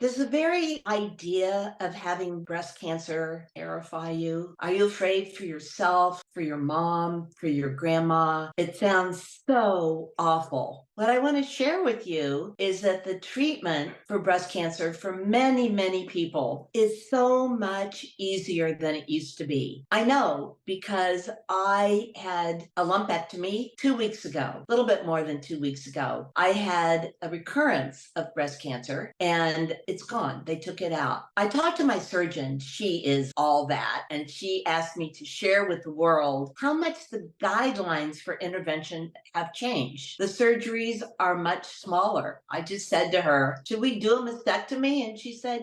Does the very idea of having breast cancer terrify you? Are you afraid for yourself, for your mom, for your grandma? It sounds so awful. What I want to share with you is that the treatment for breast cancer for many, many people is so much easier than it used to be. I know because I had a lumpectomy 2 weeks ago, a little bit more than 2 weeks ago. I had a recurrence of breast cancer and it's gone. They took it out. I talked to my surgeon. She is all that. And she asked me to share with the world how much the guidelines for intervention have changed. The surgeries are much smaller. I just said to her, should we do a mastectomy? And she said,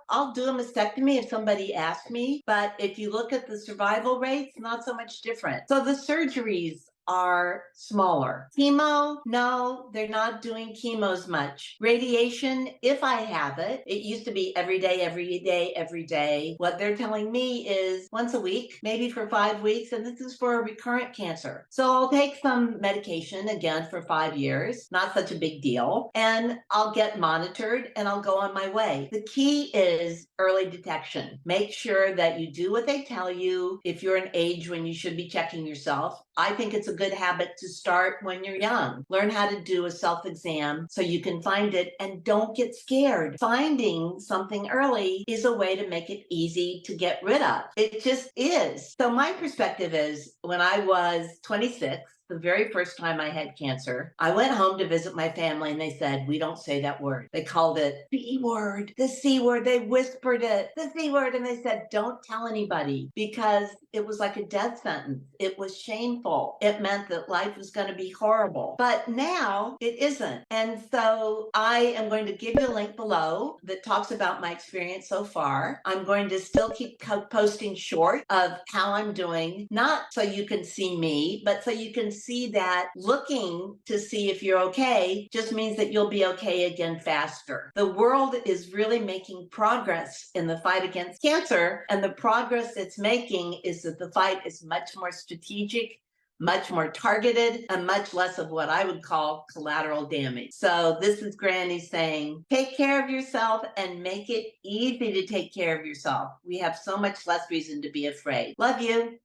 I'll do a mastectomy if somebody asks me. But if you look at the survival rates, not so much different. So the surgeries are smaller. Chemo, no, they're not doing chemos much. Radiation, if I have it, it used to be every day, every day, every day. What they're telling me is once a week, maybe for 5 weeks, and this is for a recurrent cancer. So I'll take some medication again for 5 years, not such a big deal, and I'll get monitored and I'll go on my way. The key is early detection. Make sure that you do what they tell you if you're an age when you should be checking yourself. I think it's a good habit to start when you're young. Learn how to do a self-exam so you can find it and don't get scared. Finding something early is a way to make it easy to get rid of. It just is. So my perspective is when I was 26, the very first time I had cancer, I went home to visit my family and they said, we don't say that word. They called it the E word, the C word. They whispered it, the C word. And they said, don't tell anybody because it was like a death sentence. It was shameful. It meant that life was going to be horrible. But now it isn't. And so I am going to give you a link below that talks about my experience so far. I'm going to still keep posting short of how I'm doing, not so you can see me, but so you can see that looking to see if you're okay just means that you'll be okay again faster. The world is really making progress in the fight against cancer, and the progress it's making is that the fight is much more strategic, much more targeted, and much less of what I would call collateral damage. So this is Granny saying, take care of yourself and make it easy to take care of yourself. We have so much less reason to be afraid. Love you.